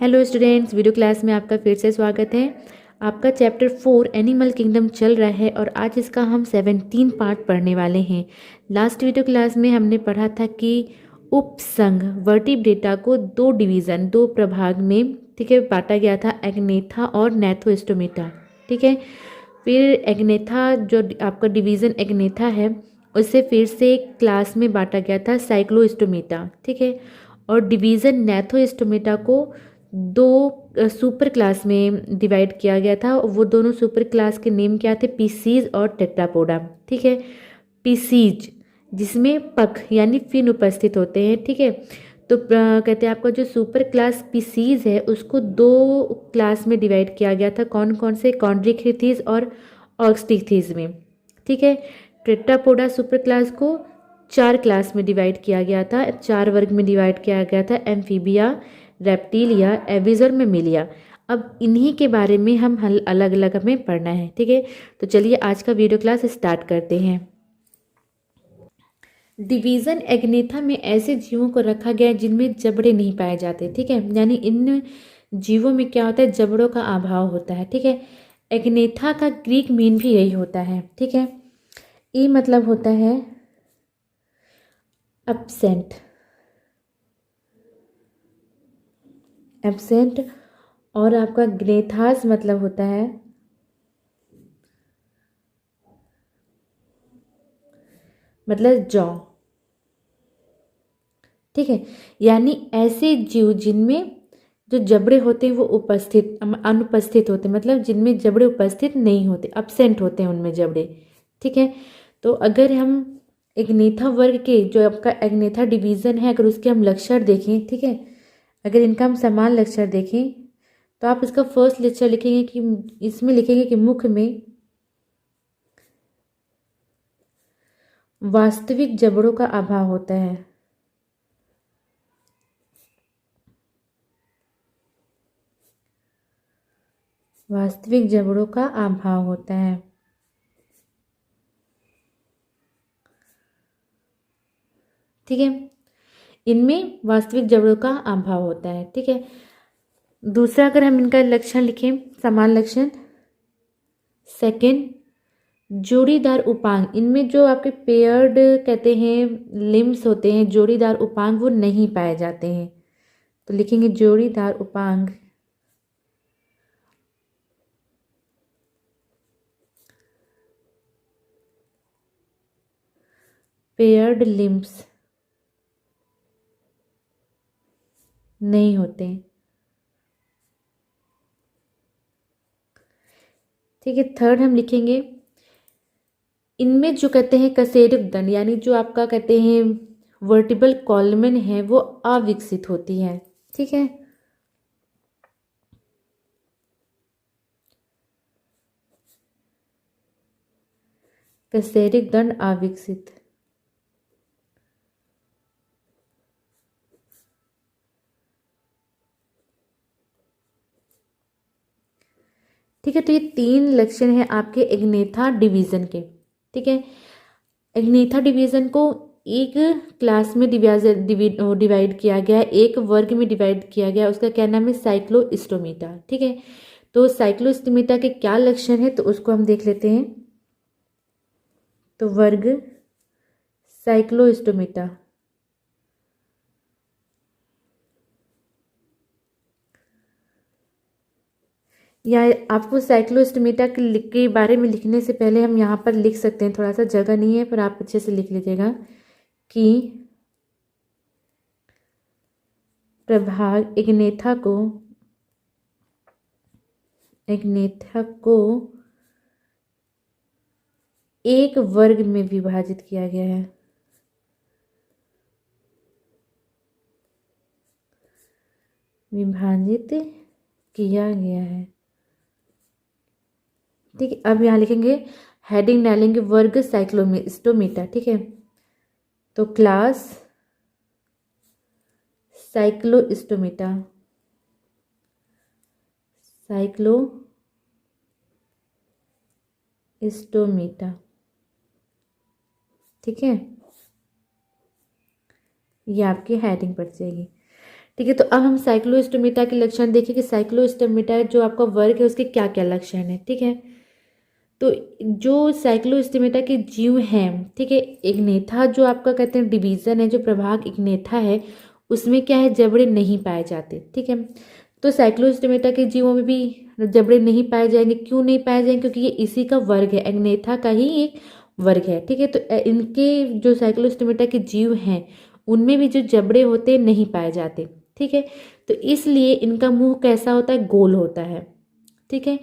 Hello students, video class में आपका फिर से स्वागत है। आपका चैप्टर 4 एनिमल किंगडम चल रहा है और आज इसका हम 17 पार्ट पढ़ने वाले हैं। लास्ट वीडियो क्लास में हमने पढ़ा था कि उपसंघ वर्टिब्रेटा को दो प्रभाग में, ठीक है, बांटा गया था, एग्नेथा और नैथोस्टोमेटा। ठीक है, फिर एग्नेथा जो आपका डिवीज़न एग्नेथा है उसे फिर से एक क्लास में बांटा गया था, साइक्लोस्टोमेटा। ठीक है, और डिवीज़न नैथोस्टोमेटा को दो सुपर क्लास में डिवाइड किया गया था। वो दोनों सुपर क्लास के नेम क्या थे? पीसीज और टेट्रापोडा। ठीक है, पीसीज जिसमें पख यानी फिन उपस्थित होते हैं। ठीक है, तो कहते हैं आपका जो सुपर क्लास पीसीज है उसको दो क्लास में डिवाइड किया गया था। कौन कौन से? कॉन्ड्रिक्थिस और ऑक्सटिथिस में। ठीक है, टेट्रापोडा सुपर क्लास को 4 क्लास में डिवाइड किया गया था, 4 वर्ग में डिवाइड किया गया था, एम्फीबिया, रेप्टिलिया, एविज और मेमिलिया। अब इन्हीं के बारे में हम अलग अलग हमें पढ़ना है। ठीक है, तो चलिए आज का वीडियो क्लास स्टार्ट करते हैं। डिवीज़न एग्नेथा में ऐसे जीवों को रखा गया है जिनमें जबड़े नहीं पाए जाते। ठीक है, यानी इन जीवों में क्या होता है? जबड़ों का अभाव होता है। ठीक है, एग्नेथा का ग्रीक मीन भी यही होता है। ठीक है, ये मतलब होता है एब्सेंट, एब्सेंट, और आपका ग्नेथास मतलब होता है मतलब जौ। ठीक है, यानी ऐसे जीव जिनमें जो जबड़े होते हैं वो अनुपस्थित होते हैं, मतलब जिनमें जबड़े उपस्थित नहीं होते, अब्सेंट होते हैं उनमें जबड़े। ठीक है, तो अगर हम एग्नेथा वर्ग के जो आपका एग्नेथा डिवीज़न है, अगर उसके हम लक्षण देखें, ठीक है, अगर इनका हम समान लक्षण देखें तो आप इसका फर्स्ट लक्षण लिखेंगे कि इसमें लिखेंगे कि मुख में वास्तविक जबड़ों का अभाव होता है। वास्तविक जबड़ों का अभाव होता है। ठीक है, इनमें वास्तविक जबड़ों का अभाव होता है। ठीक है, दूसरा अगर हम इनका लक्षण लिखें, समान लक्षण, सेकंड, जोड़ीदार उपांग, इनमें जो आपके पेयर्ड कहते हैं लिम्स होते हैं, जोड़ीदार उपांग वो नहीं पाए जाते हैं, तो लिखेंगे जोड़ीदार उपांग। पेयर्ड लिम्स नहीं होते। ठीक है, थर्ड हम लिखेंगे इनमें जो कहते हैं कशेरुक दंड, यानी जो आपका कहते हैं वर्टिबल कॉलमन है वो अविकसित होती है। ठीक है, कशेरुक दंड अविकसित। ठीक है, तो ये 3 लक्षण हैं आपके एग्नेथा डिवीजन के। ठीक है, एग्नेथा डिवीजन को एक क्लास में डिवाइड किया गया है, एक वर्ग में डिवाइड किया गया, उसका क्या नाम है? साइक्लोस्टोमेटा। ठीक है, तो साइक्लोस्टोमेटा के क्या लक्षण है तो उसको हम देख लेते हैं। तो वर्ग साइक्लोस्टोमेटा, या आपको साइक्लोस्टोमेटा के बारे में लिखने से पहले हम यहाँ पर लिख सकते हैं, थोड़ा सा जगह नहीं है पर आप अच्छे से लिख लीजिएगा कि प्रभाग एग्नेथा को एक वर्ग में विभाजित किया गया है। विभाजित किया गया है। ठीक है, अब यहाँ लिखेंगे, हेडिंग डालेंगे वर्ग साइक्लोस्टोमेटा। ठीक है, तो क्लास साइक्लोस्टोमेटा, साइक्लोस्टोमेटा। ठीक है, ये आपकी हेडिंग पड़ जाएगी। ठीक है, तो अब हम साइक्लोस्टोमेटा के लक्षण देखें कि साइक्लोस्टोमेटा जो आपका वर्ग है उसके क्या क्या लक्षण है। ठीक है, तो जो साइक्लोस्टोमेटा के जीव हैं, ठीक है, इग्नेथा जो आपका कहते हैं डिवीजन है, जो प्रभाग इग्नेथा है, उसमें क्या है, जबड़े नहीं पाए जाते। ठीक है, तो साइक्लोस्टोमेटा के जीवों में भी जबड़े नहीं पाए जाएंगे। क्यों नहीं पाए जाएंगे? क्योंकि ये इसी का वर्ग है, इग्नेथा का ही एक वर्ग है। ठीक है, तो इनके जो साइक्लोस्टोमेटा के जीव हैं उनमें भी जो जबड़े होते हैं नहीं पाए जाते। ठीक है, तो इसलिए इनका मुंह कैसा होता है, गोल होता है। ठीक है,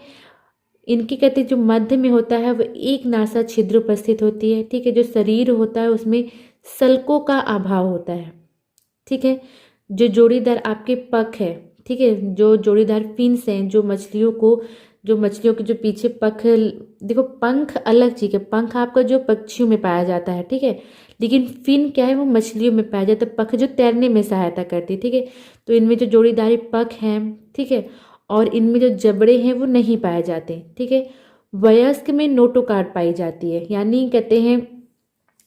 इनकी कहते जो मध्य में होता है वो एक नासा छिद्र उपस्थित होती है। ठीक है, जो शरीर होता है उसमें सल्कों का अभाव होता है। ठीक है, जो जोड़ीदार आपके पख है, ठीक है, जो जोड़ीदार फिन्स हैं, जो मछलियों के जो पीछे पख, देखो पंख अलग चीज है, पंख आपका जो पक्षियों में पाया जाता है। ठीक है, लेकिन फिन क्या है, वो मछलियों में पाया जाता है, पख जो तैरने में सहायता करती है। ठीक है, तो इनमें जो जोड़ीदारी पख हैं, ठीक है, और इनमें जो जबड़े हैं वो नहीं पाए जाते। ठीक है, वयस्क में नोटोकार्ड पाई जाती है, यानी कहते हैं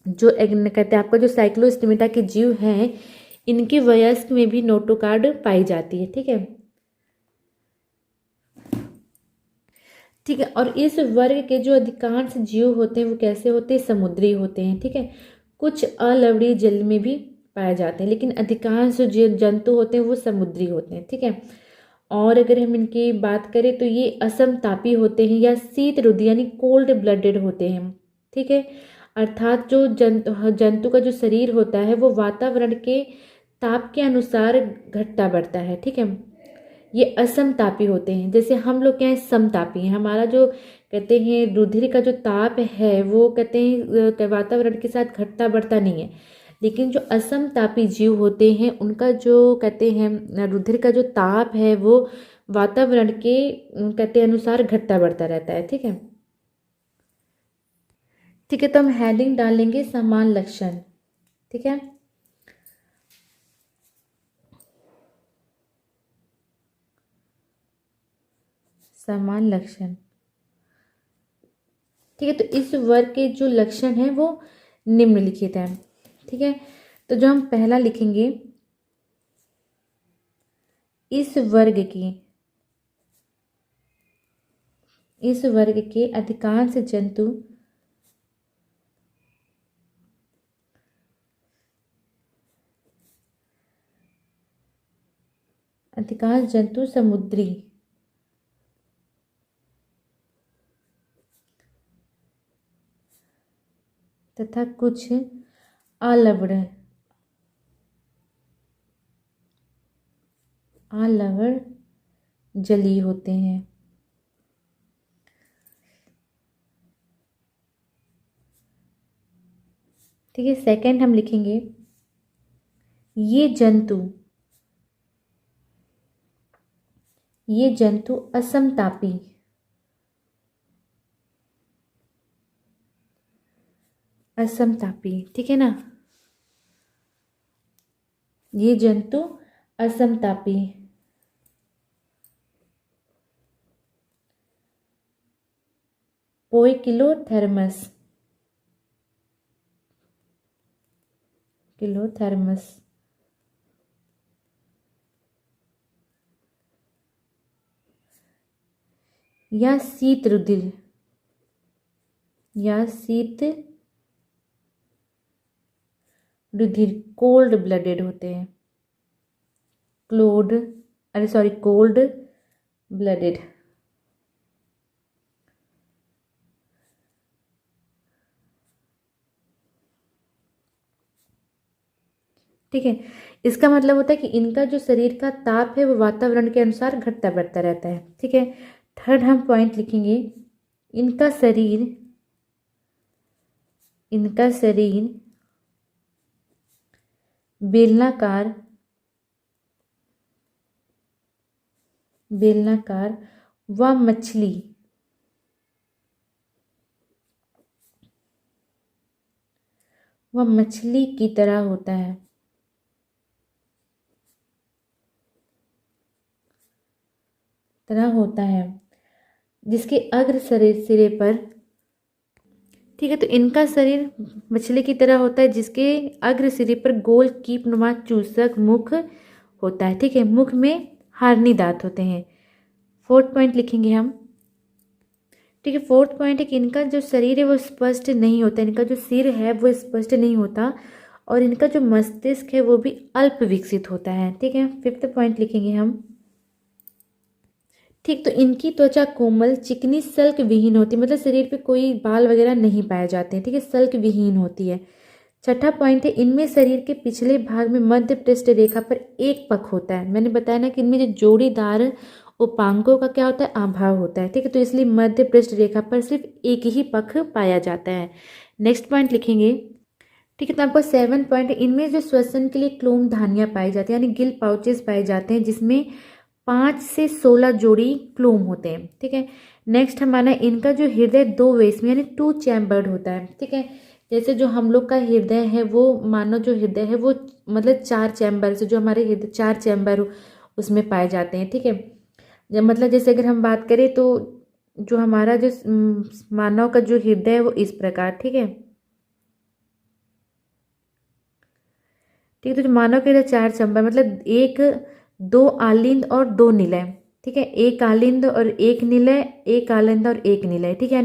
जो कहते हैं आपका जो साइक्लोस्टोमेटा के जीव हैं इनके वयस्क में भी नोटोकार्ड पाई जाती है। ठीक है, ठीक है, और इस वर्ग के जो अधिकांश जीव होते हैं वो कैसे होते हैं, समुद्री होते हैं। ठीक है, कुछ अलवणीय जल में भी पाए जाते हैं, लेकिन अधिकांश जो जंतु होते हैं वो समुद्री होते हैं। ठीक है, और अगर हम इनकी बात करें तो ये असमतापी होते हैं या शीत रुधिर यानी कोल्ड ब्लडेड होते हैं। ठीक है, अर्थात जो जंतु का जो शरीर होता है वो वातावरण के ताप के अनुसार घटता बढ़ता है। ठीक है, ये असमतापी होते हैं, जैसे हम लोग क्या है, समतापी हैं। हमारा जो कहते हैं रुधिर का जो ताप है वो कहते हैं वातावरण के साथ घटता बढ़ता नहीं है, लेकिन जो असमतापी जीव होते हैं उनका जो कहते हैं रुधिर का जो ताप है वो वातावरण के कहते अनुसार घटता बढ़ता रहता है। ठीक है, ठीक है, तो हम हेडिंग डालेंगे समान लक्षण। ठीक है, समान लक्षण। ठीक है, तो इस वर्ग के जो लक्षण हैं वो निम्नलिखित हैं। ठीक है, तो जो हम पहला लिखेंगे, इस वर्ग के अधिकांश जंतु समुद्री तथा कुछ आलवण जलीय होते हैं। ठीक है, सेकंड हम लिखेंगे, ये जंतु असमतापी। ठीक है ना, ये जंतु असमतापी पोइकिलोथर्मस या शीत रुधिर कोल्ड ब्लडेड होते हैं, कोल्ड ब्लडेड। ठीक है, इसका मतलब होता है कि इनका जो शरीर का ताप है वो वातावरण के अनुसार घटता बढ़ता रहता है। ठीक है, थर्ड हम पॉइंट लिखेंगे, इनका शरीर बेलनाकार व मछली की तरह होता है। जिसके अग्र सिरे पर, ठीक है, तो इनका शरीर मछली की तरह होता है जिसके अग्र सिरे पर गोल कीपनुमा चूसक मुख होता है, ठीक है। मुख में हार्नी दांत होते हैं। फोर्थ पॉइंट लिखेंगे हम, ठीक है। फोर्थ पॉइंट है कि इनका जो शरीर है वो स्पष्ट नहीं होता, इनका जो सिर है वो स्पष्ट नहीं होता और इनका जो मस्तिष्क है वो भी अल्प विकसित होता है, ठीक है। फिफ्थ पॉइंट लिखेंगे हम, ठीक। तो इनकी त्वचा कोमल चिकनी सल्क विहीन होती है, मतलब शरीर पे कोई बाल वगैरह नहीं पाए जाते हैं, ठीक है, सल्क विहीन होती है। छठा पॉइंट है इनमें शरीर के पिछले भाग में मध्य पृष्ठ रेखा पर एक पख होता है। मैंने बताया ना कि इनमें जो जोड़ीदार उपांगों का क्या होता है, अभाव होता है, ठीक है। तो इसलिए मध्य पृष्ठ रेखा पर सिर्फ एक ही पख पाया जाता है। नेक्स्ट पॉइंट लिखेंगे, ठीक है। तो आपको 7 पॉइंट, इनमें जो श्वसन के लिए क्लोम धानियाँ पाई जाती है, यानी गिल पाउचेस पाए जाते हैं, जिसमें 5 से 16 जोड़ी क्लोम होते हैं, ठीक है। नेक्स्ट हमारा इनका जो हृदय 2 वेस में यानी 2 चैम्बर्ड होता है, ठीक है। जैसे जो हम लोग का हृदय है वो मानो जो हृदय है वो मतलब 4 चैम्बर से, जो हमारे हृदय 4 चैम्बर उसमें पाए जाते हैं, ठीक है। मतलब जैसे अगर हम बात करें तो जो हमारा जो मानव का जो हृदय है वो इस प्रकार, ठीक है, ठीक है। तो जो मानव के हृदय 4 चैम्बर मतलब 1, 2 आलिंद और 2 निलय, ठीक है। एक आलिंद और एक निलय, एक आलिंद और एक निलय, ठीक है।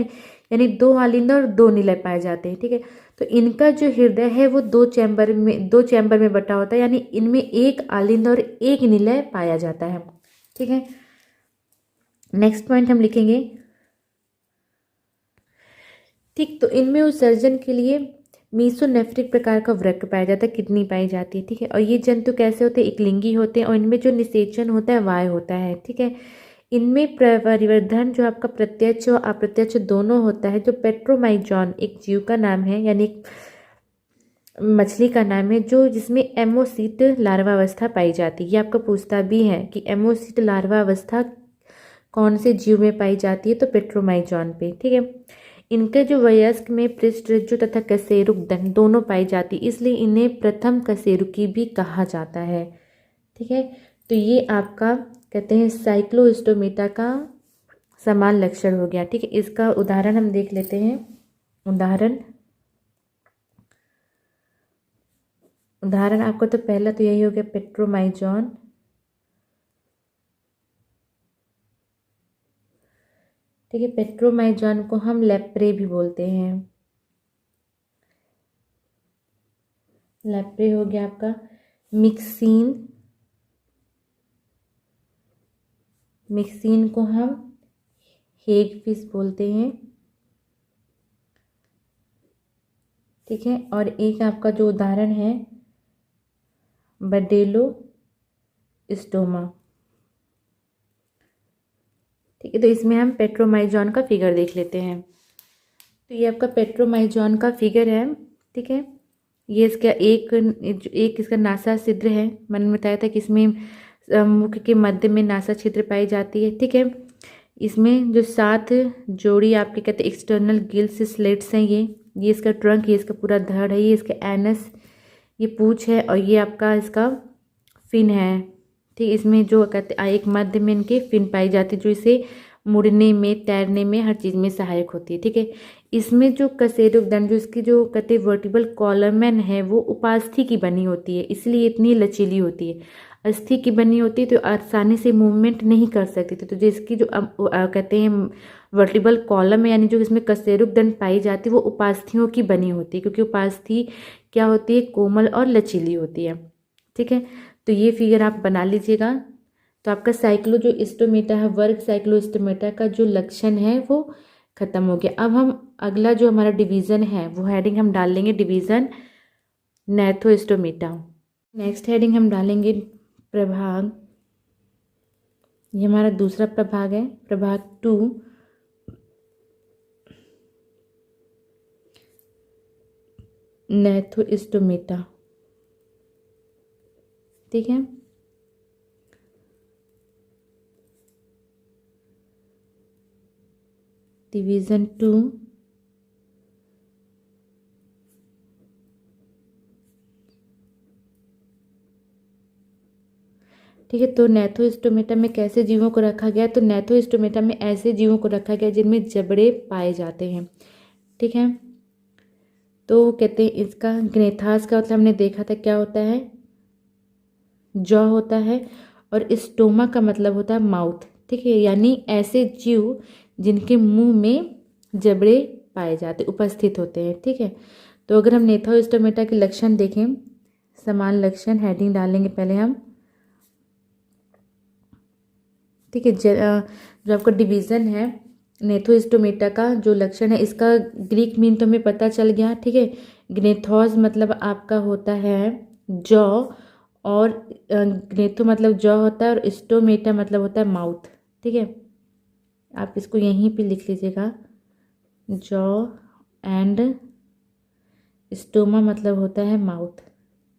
यानी 2 आलिंद और 2 निलय पाए जाते हैं, ठीक है। तो इनका जो हृदय है वो 2 चैम्बर में बटा होता है, यानी इनमें एक आलिंद और एक निलय पाया जाता है, ठीक है। नेक्स्ट पॉइंट हम लिखेंगे, ठीक। तो इनमें उत्सर्जन के लिए मीसोनेफ्रिक प्रकार का वृक्क पाया जाता है, किडनी पाई जाती है, ठीक है। और ये जंतु कैसे होते हैं, एकलिंगी होते हैं और इनमें जो निषेचन होता है वाय होता है, ठीक है। इनमें परिवर्धन जो आपका प्रत्यक्ष और अप्रत्यक्ष दोनों होता है। जो पेट्रोमाइजॉन एक जीव का नाम है, यानी एक मछली का नाम है, जो जिसमें एमोसिट लार्वावस्था पाई जाती है। ये आपका पूछता भी है कि एमोसिट लार्वावस्था कौन से जीव में पाई जाती है, तो पेट्रोमाइजॉन पे, ठीक है। इनके जो वयस्क में पृष्ठरज्जु तथा कशेरुक दंड दोनों पाई जाती, इसलिए इन्हें प्रथम कशेरुकी भी कहा जाता है, ठीक है। तो ये आपका कहते हैं साइक्लोस्टोमेटा का समान लक्षण हो गया, ठीक है। इसका उदाहरण हम देख लेते हैं। उदाहरण आपको तो पहला तो यही हो गया पेट्रोमाइजॉन, ठीक है। पेट्रोमाइजॉन को हम लेप्रे भी बोलते हैं। लेप्रे हो गया आपका। मिक्सिन को हम हेग फिश बोलते हैं, ठीक है। और एक आपका जो उदाहरण है बडेलो स्टोमा, ठीक है। तो इसमें हम पेट्रोमाइजॉन का फिगर देख लेते हैं। तो ये आपका पेट्रोमाइजॉन का फिगर है, ठीक है। ये इसका एक इसका नासा छिद्र है। मैंने बताया था कि इसमें मुख के मध्य में नासा छिद्र पाई जाती है, ठीक है। इसमें जो 7 जोड़ी आपके कहते हैं एक्सटर्नल गिल्स स्लेट्स हैं, ये इसका ट्रंक, ये इसका पूरा धड़ है, ये इसका एनस, ये पूंछ है और ये आपका इसका फिन है, ठीक। इसमें जो कहते एक मध्य में इनके फिन पाई जाती है, जो इसे मुड़ने में, तैरने में, हर चीज़ में सहायक होती है, ठीक है। इसमें जो कशेरुक दंड, जो इसकी जो कहते वर्टिबल कॉलमन है वो उपास्थि की बनी होती है, इसलिए इतनी लचीली होती है। अस्थि की बनी होती है तो आसानी से मूवमेंट नहीं कर सकती थी। तो जिसकी जो कहते हैं वर्टिबल कॉलम है, यानी जो इसमें कशेरुक दंड पाई जाती है वो उपास्थियों की बनी होती है, क्योंकि उपास्थि क्या होती है, कोमल और लचीली होती है, ठीक है। तो ये फिगर आप बना लीजिएगा। तो आपका साइक्लो जो स्टोमेटा है, वर्ग साइक्लोस्टोमेटा का जो लक्षण है वो खत्म हो गया। अब हम अगला जो हमारा डिवीज़न है वो हेडिंग हम डाल लेंगे डिवीज़न नैथोस्टोमेटा। नेक्स्ट हेडिंग हम डालेंगे प्रभाग, ये हमारा दूसरा प्रभाग है, प्रभाग 2, नैथोस्टोमेटा, ठीक है। डिवीज़न 2 ठीक है। तो नैथोस्टोमेटा में कैसे जीवों को रखा गया, तो नैथोस्टोमेटा में ऐसे जीवों को रखा गया जिनमें जबड़े पाए जाते हैं, ठीक है। तो कहते हैं इसका ग्नेथास का मतलब हमने देखा था क्या होता है, जॉ होता है, और स्टोमा का मतलब होता है माउथ। ठीक है, यानी ऐसे जीव जिनके मुंह में जबड़े पाए जाते उपस्थित होते हैं। ठीक है, तो अगर हम नेथोस्टोमेटा के लक्षण देखें, समान लक्षण हेडिंग डालेंगे पहले हम। ठीक है, जो आपका डिवीज़न है नेथोस्टोमेटा का जो लक्षण है, इसका ग्रीक मीन तो हमें पता चल गया। ठीक है, ग्नेथोस मतलब आपका होता है जॉ, और ग्नेथो मतलब जॉ होता है, और स्टोमेटा मतलब होता है माउथ। ठीक है, आप इसको यहीं पे लिख लीजिएगा, जॉ एंड स्टोमा मतलब होता है माउथ।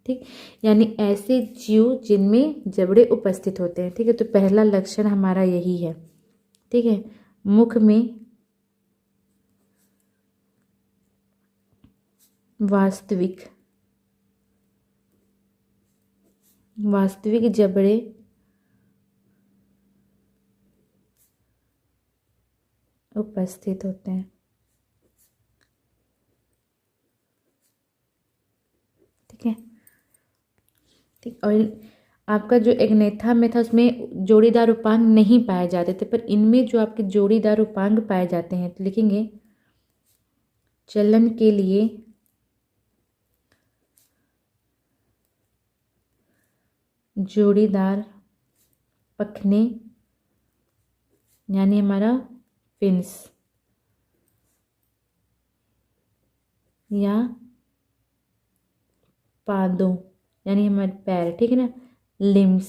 ठीक, यानी ऐसे जीव जिनमें जबड़े उपस्थित होते हैं। ठीक है, तो पहला लक्षण हमारा यही है। ठीक है, मुख में वास्तविक जबड़े उपस्थित होते हैं। ठीक है, ठीक, और आपका जो एग्नेथा में था उसमें जोड़ीदार उपांग नहीं पाए जाते थे, पर इनमें जो आपके जोड़ीदार उपांग पाए जाते हैं, तो लिखेंगे चलन के लिए जोड़ीदार पखने, यानी हमारा फिन्स, या पादों यानी हमारे पैर। ठीक है ना, लिम्स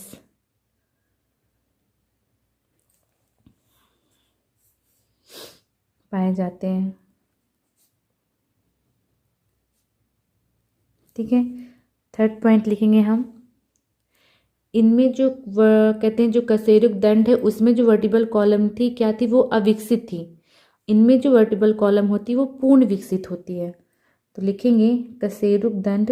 पाए जाते हैं। ठीक है, थर्ड पॉइंट लिखेंगे हम, इनमें जो कहते हैं जो कशेरुक दंड है उसमें जो वर्टिबल कॉलम थी क्या थी, वो अविकसित थी। इनमें जो वर्टिबल कॉलम होती है वो पूर्ण विकसित होती है। तो लिखेंगे कशेरुक दंड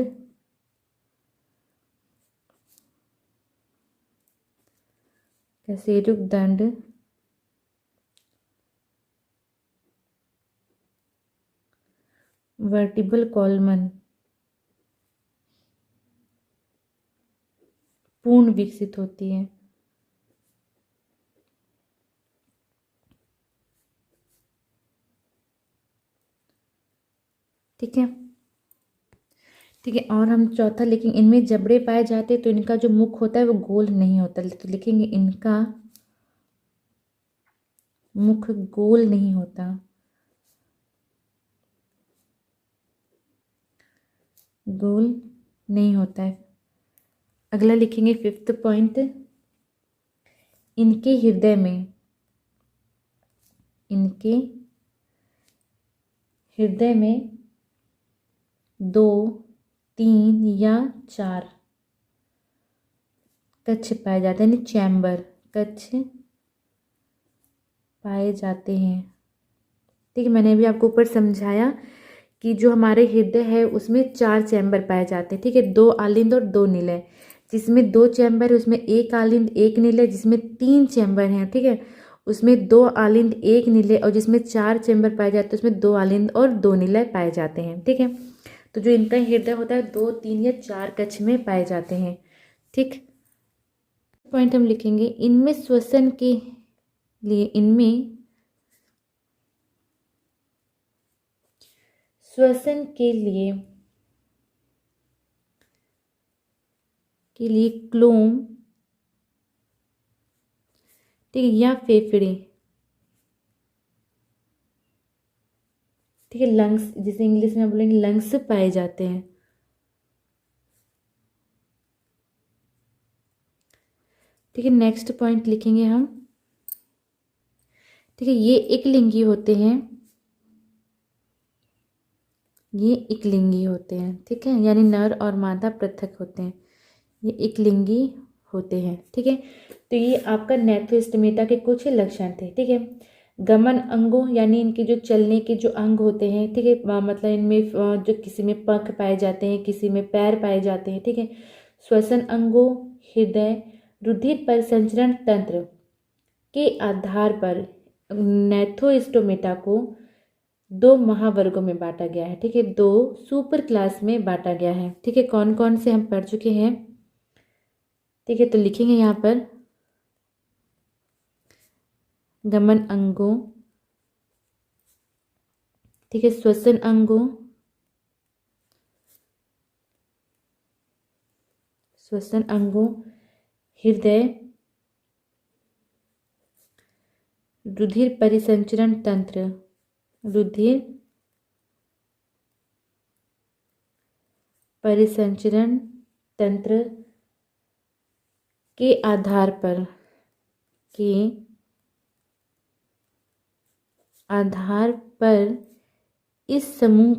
वर्टिबल कॉलमन पूर्ण विकसित होती है। ठीक है, ठीक है, और हम चौथा लिखेंगे, इनमें जबड़े पाए जाते तो इनका जो मुख होता है वो गोल नहीं होता। तो लिखेंगे इनका मुख गोल नहीं होता। गोल नहीं होता है। अगला लिखेंगे फिफ्थ पॉइंट, इनके हृदय में दो, तीन या चार कक्ष पाए जाते हैं, यानी चैम्बर कक्ष पाए जाते हैं। ठीक है, मैंने अभी आपको ऊपर समझाया कि जो हमारे हृदय है उसमें 4 चैम्बर पाए जाते हैं। ठीक है, 2 आलिंद और 2 निलय। जिसमें 2 चैम्बर है उसमें 1 आलिंद 1 निलय, जिसमें 3 चैम्बर हैं ठीक है उसमें 2 आलिंद 1 निलय, और जिसमें 4 चैम्बर पाए जाते हैं उसमें 2 आलिंद और 2 निलय पाए जाते हैं। ठीक है, तो जो इनका हृदय होता है 2, 3 या 4 कक्ष में पाए जाते हैं। ठीक, पॉइंट हम लिखेंगे, इनमें श्वसन के लिए क्लोम, ठीक है, या फेफड़े, ठीक है, लंग्स जिसे इंग्लिश में बोलेंगे लंग्स पाए जाते हैं। ठीक है, नेक्स्ट पॉइंट लिखेंगे हम, ठीक है, ये एकलिंगी होते हैं, ठीक है, यानी नर और मादा पृथक होते हैं, ये एकलिंगी होते हैं। ठीक है, तो ये आपका नेथोस्टोमेटा के कुछ लक्षण थे। ठीक है, गमन अंगों यानी इनके जो चलने के जो अंग होते हैं, ठीक है, मतलब इनमें जो किसी में पंख पाए जाते हैं, किसी में पैर पाए जाते हैं। ठीक है, श्वसन अंगों, हृदय, रुधिर परिसंचरण तंत्र के आधार पर नेथोस्टोमेटा को 2 महावर्गों में बांटा गया है। ठीक है, 2 सुपर क्लास में बांटा गया है। ठीक है, कौन कौन से हम पढ़ चुके हैं। ठीक है, तो लिखेंगे यहाँ पर गमन अंगों, ठीक है, श्वसन अंगों, श्वसन अंगों, हृदय, रुधिर परिसंचरण तंत्र, रुधिर परिसंचरण तंत्र के आधार पर, के आधार पर इस समूह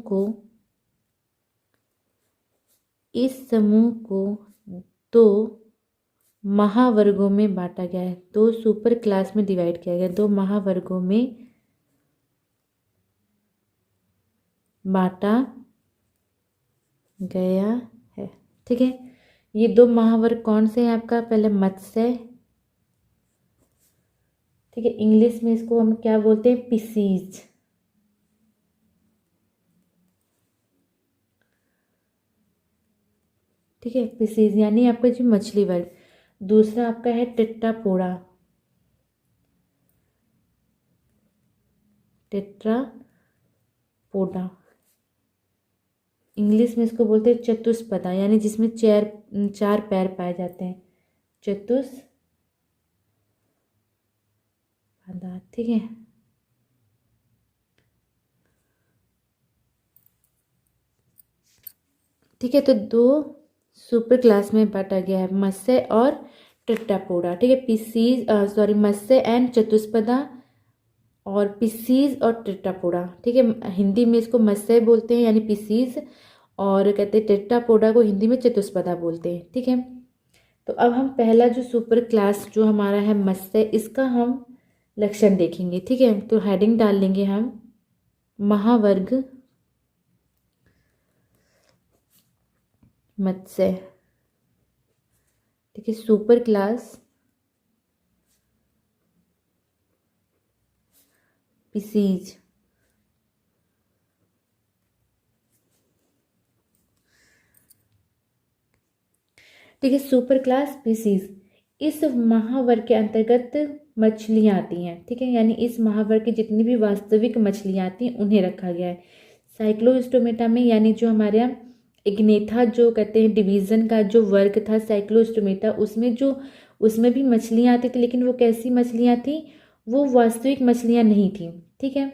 को दो महावर्गों में बांटा गया है, दो सुपर क्लास में डिवाइड किया गया, दो महावर्गों में बांटा गया है। ठीक है, ये दो महावर्ग कौन से हैं आपका? पहले मत्स्य, ठीक है, इंग्लिश में इसको हम क्या बोलते हैं? पिसीज। ठीक है, पिसीज यानी आपका जो मछली वर्ग। दूसरा आपका है टेट्रापोडा, टेट्रापोडा, इंग्लिश में इसको बोलते हैं चतुष्पदा, यानी जिसमें चार पैर पाए जाते हैं, चतुष्पदा। ठीक है, ठीक है, तो दो सुपर क्लास में बांटा गया है, मत्स्य और टेट्रापोडा। ठीक है, मत्स्य एंड चतुष्पदा और पिसीज और टेट्रापोडा। ठीक है, हिंदी में इसको मत्स्य बोलते हैं यानी पिसीज, और कहते हैं टेट्रापोडा को हिंदी में चतुष्पदा बोलते हैं। ठीक है, तो अब हम पहला जो सुपर क्लास जो हमारा है मत्स्य, इसका हम लक्षण देखेंगे। ठीक है, तो हेडिंग डाल लेंगे हम महावर्ग मत्स्य। ठीक है, सुपर क्लास पिसीज। ठीक है, सुपर क्लास पिसीज, इस महावर्ग के अंतर्गत मछलियाँ आती हैं। ठीक है, यानी इस महावर्ग की जितनी भी वास्तविक मछलियाँ आती हैं उन्हें रखा गया है। साइक्लोस्टोमेटा में, यानी जो हमारे यहाँ इग्नेथा जो कहते हैं डिवीज़न का जो वर्ग था साइक्लोस्टोमेटा, उसमें भी मछलियाँ आती थी, लेकिन वो कैसी मछलियाँ थी? वो वास्तविक मछलियाँ नहीं थी। ठीक है,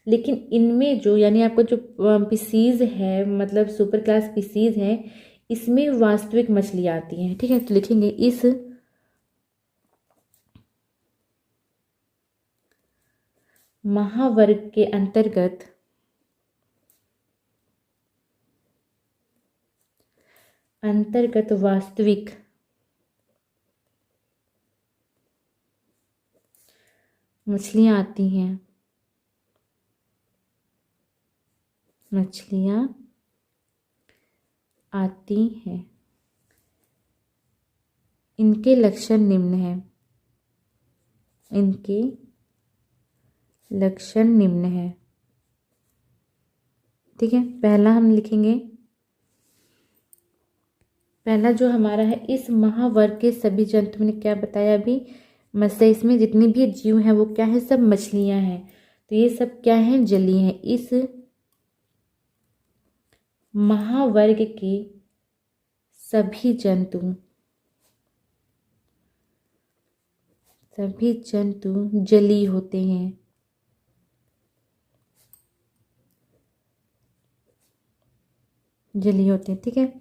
लेकिन इनमें जो यानी आपको जो पिसीज है, मतलब सुपर क्लास पिसीज है, इसमें वास्तविक मछलियाँ आती हैं। ठीक है, तो लिखेंगे इस महावर्ग के अंतर्गत वास्तविक मछलियाँ आती हैं, मछलियाँ आती हैं। इनके लक्षण निम्न हैं, इनके लक्षण निम्न हैं। ठीक है, पहला हम लिखेंगे, पहला जो हमारा है, इस महावर्ग के सभी जंतु, मैंने क्या बताया अभी? मत्स्य, इसमें जितने भी जीव हैं वो क्या है? सब मछलियां हैं, तो ये सब क्या हैं? जलीय हैं। इस महावर्ग के सभी जंतु जलीय होते हैं। जलीय होते हैं। ठीक है,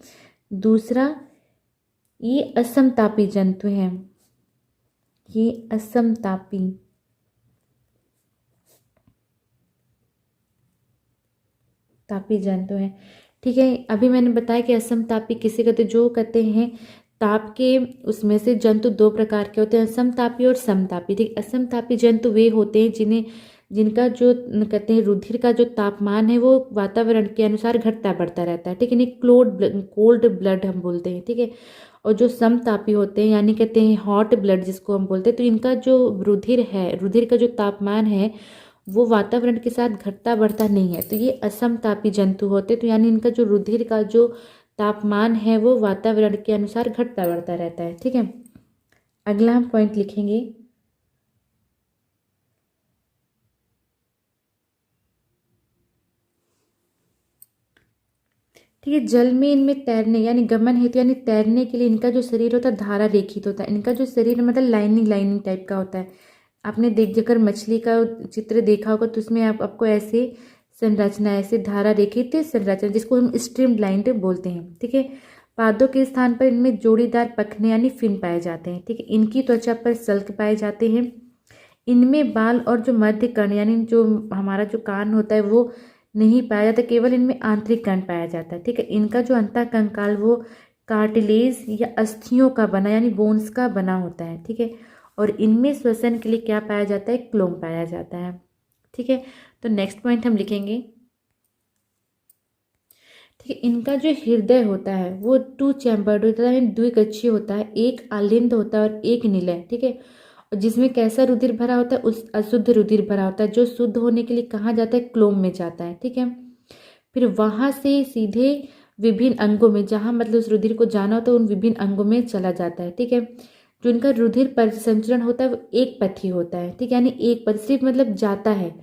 दूसरा, ये असमतापी जंतु हैं, ये असमतापी जंतु हैं। ठीक है, अभी मैंने बताया कि असमतापी किसे कहते हैं? जो कहते हैं ताप के उसमें से जंतु दो प्रकार के होते हैं, असमतापी और समतापी। ठीक, असमतापी जंतु वे होते हैं जिनका जो कहते हैं रुधिर का जो तापमान है वो वातावरण के अनुसार घटता बढ़ता रहता है। ठीक है, नहीं कोल्ड ब्लड हम बोलते हैं। ठीक है, और जो समतापी होते हैं यानी कहते हैं हॉट ब्लड जिसको हम बोलते हैं, तो इनका जो रुधिर का जो तापमान है वो वातावरण के साथ घटता बढ़ता नहीं है, तो ये असमतापी जंतु होते। तो यानी इनका जो रुधिर का जो तापमान है वो वातावरण के अनुसार घटता बढ़ता रहता है। ठीक है, अगला हम पॉइंट लिखेंगे, ठीक है। जल में इनमें तैरने यानी गमन हेतु यानी तैरने के लिए इनका जो शरीर होता है धारा रेखित होता है। इनका जो शरीर मतलब लाइनिंग लाइनिंग टाइप का होता है। आपने देखकर मछली का चित्र देखा होगा तो उसमें आपको ऐसे संरचना, ऐसे धारा रेखित संरचना जिसको हम स्ट्रीम लाइन्ड बोलते हैं, ठीक है। पादों के स्थान पर इनमें जोड़ीदार पखने यानी फिन पाए जाते हैं, ठीक है। इनकी त्वचा पर सल्क पाए जाते हैं। इनमें बाल और जो मध्य कर्ण यानी जो हमारा जो कान होता है वो नहीं पाया जाता, केवल इनमें आंतरिक कर्ण पाया जाता है, ठीक है। इनका जो अंतः कंकाल वो कार्टिलेज या अस्थियों का बना यानी बोन्स का बना होता है, ठीक है। और इनमें श्वसन के लिए क्या पाया जाता है, क्लोम पाया जाता है, ठीक है। तो नेक्स्ट पॉइंट हम लिखेंगे, ठीक है। इनका जो हृदय होता है वो 2 चैम्बर्ड होता है, द्विकक्षीय होता है। एक आलिंद होता है और एक निलय, ठीक है। और जिसमें कैसा रुधिर भरा होता है, उस अशुद्ध रुधिर भरा होता है जो शुद्ध होने के लिए कहाँ जाता है, क्लोम में जाता है, ठीक है। फिर वहाँ से सीधे विभिन्न अंगों में, जहाँ मतलब उस रुधिर को जाना होता है उन विभिन्न अंगों में चला जाता है, ठीक है। जो इनका रुधिर परिसंचरण होता है वो एक पथी होता है, ठीक है। यानी एक पथ सिर्फ मतलब जाता है,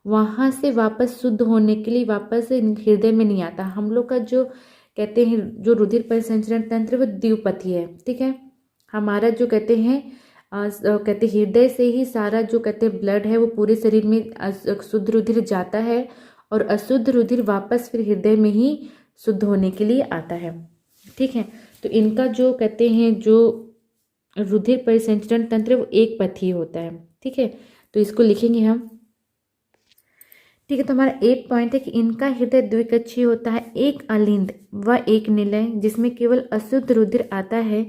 वहाँ से वापस शुद्ध होने के लिए वापस हृदय में नहीं आता। हम लोग का जो कहते हैं जो रुधिर परिसंचरण तंत्र वो द्विपथी है, ठीक है। हमारा जो कहते हैं कहते हृदय से ही सारा जो कहते हैं ब्लड है वो पूरे शरीर में शुद्ध रुधिर जाता है और अशुद्ध रुधिर वापस फिर हृदय में ही शुद्ध होने के लिए आता है, ठीक है। तो इनका जो कहते हैं जो रुधिर परिसंचरण तंत्र वो एक पथी होता है, ठीक है। तो इसको लिखेंगे हम, ठीक है। तो हमारा एक पॉइंट है कि इनका हृदय द्विकक्षीय होता है, एक अलिंद व एक निलय, जिसमें केवल अशुद्ध रुधिर आता है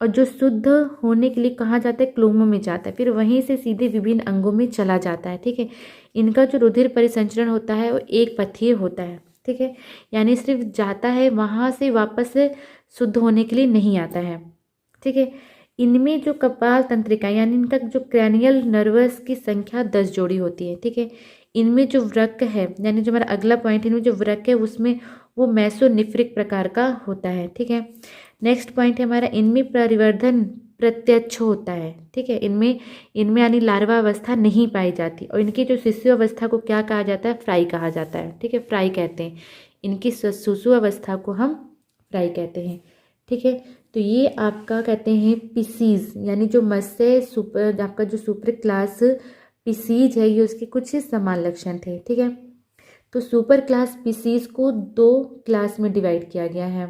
और जो शुद्ध होने के लिए कहाँ जाता है, क्लोमों में जाता है, फिर वहीं से सीधे विभिन्न अंगों में चला जाता है, ठीक है। इनका जो रुधिर परिसंचरण होता है वो एक पथीय होता है, ठीक है। यानी सिर्फ जाता है, वहाँ से वापस शुद्ध होने के लिए नहीं आता है, ठीक है। इनमें जो कपाल तंत्रिका यानी इनका जो क्रैनियल नर्वस की संख्या 10 जोड़ी होती है, ठीक है। इनमें जो वृक्क है यानी जो हमारा अगला पॉइंट है, इनमें जो वृक्क है उसमें वो मेसोनिफ्रिक प्रकार का होता है, ठीक है। नेक्स्ट पॉइंट है हमारा, इनमें परिवर्धन प्रत्यक्ष होता है, ठीक है। इनमें यानी लार्वा अवस्था नहीं पाई जाती और इनकी जो शिशु अवस्था को क्या कहा जाता है, फ्राई कहा जाता है, ठीक है। फ्राई कहते हैं इनकी शिशु अवस्था को, हम फ्राई कहते हैं, ठीक है। तो ये आपका कहते हैं पिसीज यानी जो मत्स्य सुपर आपका जो सुपर क्लास पिसीज है, ये उसके कुछ समान लक्षण थे, ठीक है। तो सुपर क्लास पिसीज को 2 क्लास में डिवाइड किया गया है,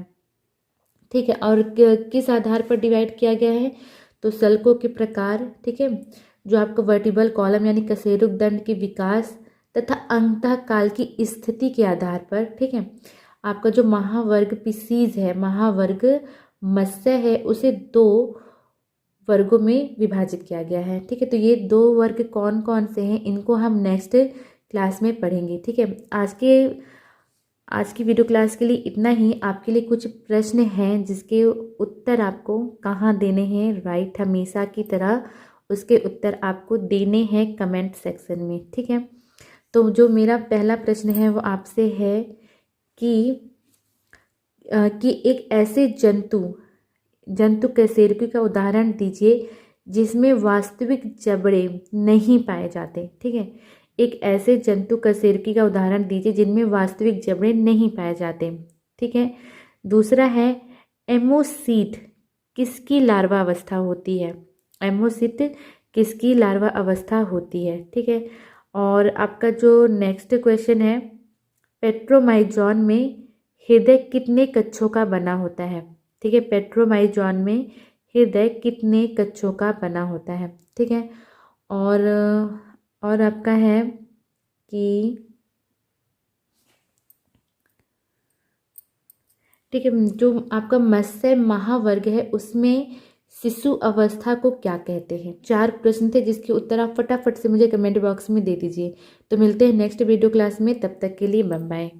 ठीक है। और किस आधार पर डिवाइड किया गया है, तो सल्कों के प्रकार, ठीक है। जो आपको वर्टिबल कॉलम यानी कशेरुक दंड के विकास तथा अंतः काल की स्थिति के आधार पर, ठीक है। आपका जो महावर्ग पिसीज है, महावर्ग मत्स्य है, उसे 2 वर्गों में विभाजित किया गया है, ठीक है। तो ये 2 वर्ग कौन कौन से हैं इनको हम नेक्स्ट क्लास में पढ़ेंगे, ठीक है। आज की वीडियो क्लास के लिए इतना ही। आपके लिए कुछ प्रश्न हैं जिसके उत्तर आपको कहाँ देने हैं, राइट हमेशा की तरह उसके उत्तर आपको देने हैं कमेंट सेक्शन में, ठीक है। तो जो मेरा पहला प्रश्न है वो आपसे है कि एक ऐसे जंतु कशेरुकी का उदाहरण दीजिए जिसमें वास्तविक जबड़े नहीं पाए जाते, ठीक है। एक ऐसे जंतु कशेरुकी का उदाहरण दीजिए जिनमें वास्तविक जबड़े नहीं पाए जाते, ठीक है। दूसरा है एमोसीट किसकी लार्वा अवस्था होती है, एमोसीट किसकी लार्वा अवस्था होती है, ठीक है। और आपका जो नेक्स्ट क्वेश्चन है, पेट्रोमाइजॉन में हृदय कितने कक्षों का बना होता है, ठीक है। पेट्रोमाइजॉन में हृदय कितने कक्षों का बना होता है, ठीक है। और आपका है कि ठीक है, जो आपका मत्स्य महावर्ग है उसमें शिशु अवस्था को क्या कहते हैं। 4 प्रश्न थे जिसके उत्तर आप फटाफट से मुझे कमेंट बॉक्स में दे दीजिए। तो मिलते हैं नेक्स्ट वीडियो क्लास में, तब तक के लिए बाय बाय।